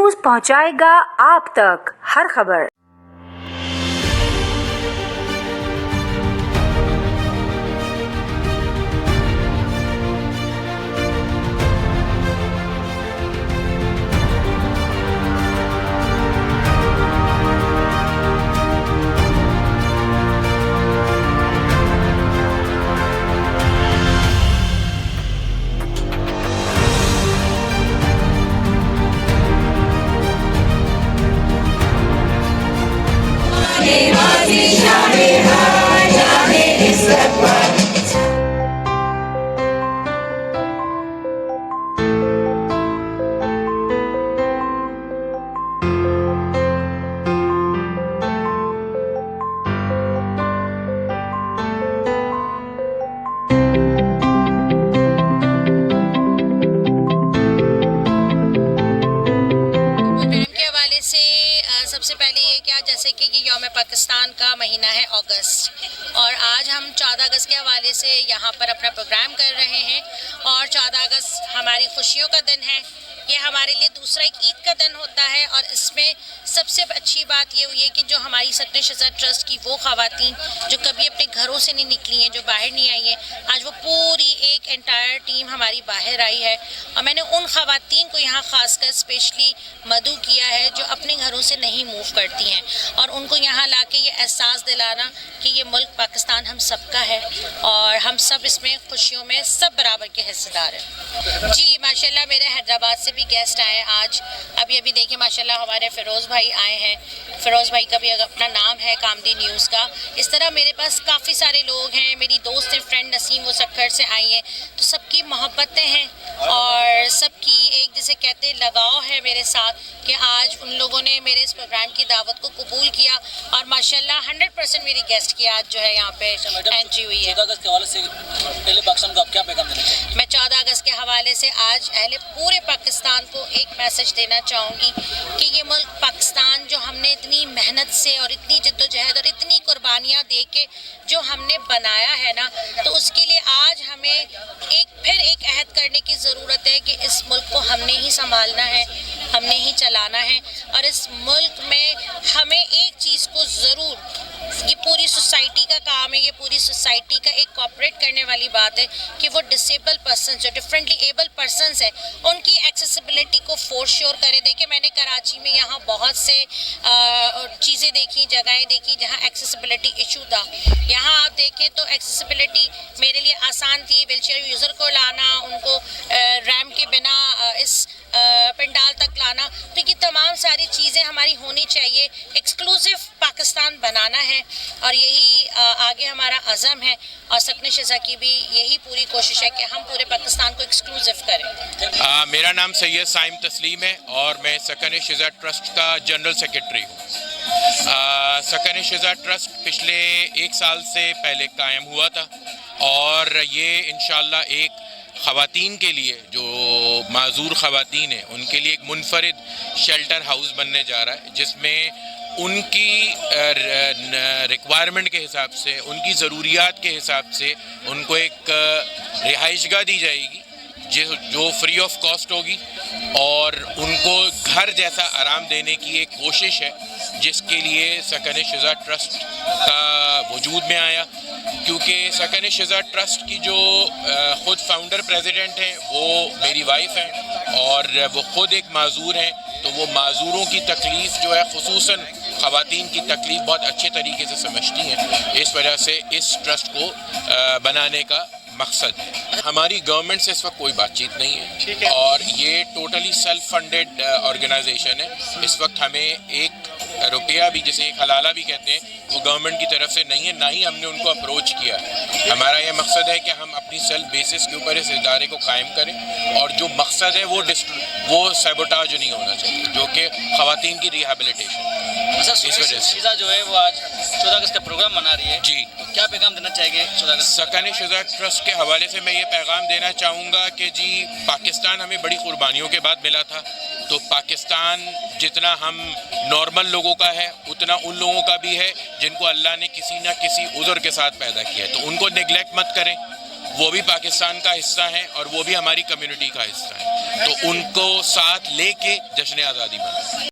News पहुंचाएगा आप तक हर खबर। सबसे पहले ये क्या, जैसे कि यौम पाकिस्तान का महीना है अगस्त, और आज हम 14 अगस्त के हवाले से यहाँ पर अपना प्रोग्राम कर रहे हैं। और 14 अगस्त हमारी खुशियों का दिन है, ये हमारे लिए दूसरा एक ईद का दिन होता है। और इसमें सबसे अच्छी बात ये हुई है कि जो हमारी सकने शज़ा ट्रस्ट की वो ख़वातीन जो कभी अपने घरों से नहीं निकली हैं, जो बाहर नहीं आई हैं, आज वो पूरी एक एंटायर टीम हमारी बाहर आई है। और मैंने उन ख़वातीन को यहाँ ख़ासकर स्पेशली मदू किया है जो अपने घरों से नहीं मूव करती हैं, और उनको यहाँ ला के ये एहसास दिलाना कि ये मुल्क पाकिस्तान हम सब का है और हम सब इसमें खुशियों में सब बराबर के हिस्सेदार हैं। जी माशाल्लाह, मेरे हैदराबाद से भी गेस्ट आए आज। अभी देखिए माशाल्लाह हमारे फ़िरोज़ भाई आए हैं। फ़िरोज़ भाई का भी अपना नाम है कामदी न्यूज़ का। इस तरह मेरे पास काफ़ी सारे लोग हैं। मेरी दोस्त है फ्रेंड नसीम, वो सक्खर से आई हैं। तो सबकी मोहब्बतें हैं और सबकी एक जैसे कहते लगाव है मेरे साथ कि आज उन लोगों ने मेरे इस प्रोग्राम की दावत को कबूल किया और माशाल्लाह 100% मेरी गेस्ट की आज जो है यहाँ पे एंट्री हुई है। 14 अगस्त के हवाले से पहले पाकिस्तान को आप क्या पैगाम देना चाहेंगे? मैं 14 अगस्त के हवाले से आज अहले पूरे पाकिस्तान को एक मैसेज देना चाहूँगी कि ये मुल्क पाकिस्तान जो हमने इतनी मेहनत से और इतनी जद्दोजहद और इतनी कुर्बानियाँ दे के जो हमने बनाया है ना, तो उसके लिए आज हमें फिर एक अहद करने की ज़रूरत है कि इस मुल्क को हमने ही संभालना है, हमने ही चलाना है। और इस मुल्क में हमें एक चीज़ को ज़रूर, ये पूरी सोसाइटी का काम है, ये पूरी सोसाइटी का एक कोऑपरेट करने वाली बात है कि वो डिसेबल पर्सन जो डिफरेंटली एबल पर्सनस हैं उनकी एक्सेसिबिलिटी को फोर्स श्योर करें। देखिए मैंने कराची में यहाँ बहुत से चीज़ें देखी, जगहें देखी जहाँ एक्सेसिबिलिटी इशू था। यहाँ आप देखें तो एक्सेसिबिलिटी मेरे लिए आसान थी, व्हीलचेयर यूज़र को लाना, उनको रैम के बिना इस पंडाल तक लाना। तो ये तमाम सारी चीज़ें हमारी होनी चाहिए। एक्सक्लूसिव पाकिस्तान बनाना है और यही आगे हमारा अज़म है, और सकने शज़ा की भी यही पूरी कोशिश है कि हम पूरे पाकिस्तान को एक्सक्लूसिव करें। मेरा नाम सैयद साइम तस्लीम है और मैं सकने शज़ा ट्रस्ट का जनरल सेक्रेटरी हूँ। सकने शज़ा ट्रस्ट पिछले 1 साल से पहले कायम हुआ था और ये इंशाअल्लाह एक ख़वातीन के लिए जो माज़ूर ख़वातीन हैं उनके लिए एक मुनफरिद शेल्टर हाउस बनने जा रहा है, जिसमें उनकी रिक्वायरमेंट के हिसाब से, उनकी ज़रूरियात के हिसाब से उनको एक रिहाइशगाह दी जाएगी जो फ्री ऑफ कॉस्ट होगी और उनको घर जैसा आराम देने की एक कोशिश है, जिसके लिए सकने शज़ा ट्रस्ट का वजूद में आया। क्योंकि सकने शज़ा ट्रस्ट की जो ख़ुद फाउंडर प्रेसिडेंट हैं वो मेरी वाइफ हैं और वो ख़ुद एक माज़ूर हैं, तो वो माज़ूरों की तकलीफ़ जो है ख़ुसूसन ख़वातीन की तकलीफ़ बहुत अच्छे तरीके से समझती हैं। इस वजह से इस ट्रस्ट को बनाने का मकसद है। हमारी गवर्नमेंट से इस वक्त कोई बातचीत नहीं है और ये टोटली सेल्फ फंडेड ऑर्गेनाइजेशन है। इस वक्त हमें 1 रुपया भी, जिसे एक हलाला भी कहते हैं, वो गवर्नमेंट की तरफ से नहीं है, ना ही हमने उनको अप्रोच किया है। हमारा ये मकसद है कि हम अपनी सेल्फ बेसिस के ऊपर इस इदारे को कायम करें और जो मकसद है वो सैबोटाज नहीं होना चाहिए, जो कि ख़वातीन की रिहेबिलिटेशन। इस वजह से जो है वो आज 14 अगस्त का प्रोग्राम मना रही है जी, तो क्या पैगाम देना चाहेंगे 14 अगस्त? सकने शज़ा ट्रस्ट के हवाले से मैं ये पैगाम देना चाहूँगा कि जी, पाकिस्तान हमें बड़ी कुर्बानियों के बाद मिला था, तो पाकिस्तान जितना हम नॉर्मल लोगों का है उतना उन लोगों का भी है जिनको अल्लाह ने किसी न किसी उज़र के साथ पैदा किया है, तो उनको नेगलेक्ट मत करें وہ بھی پاکستان کا حصہ ہیں اور وہ بھی ہماری کمیونٹی کا حصہ ہیں، تو ان کو ساتھ لے کے جشن آزادی منائیں۔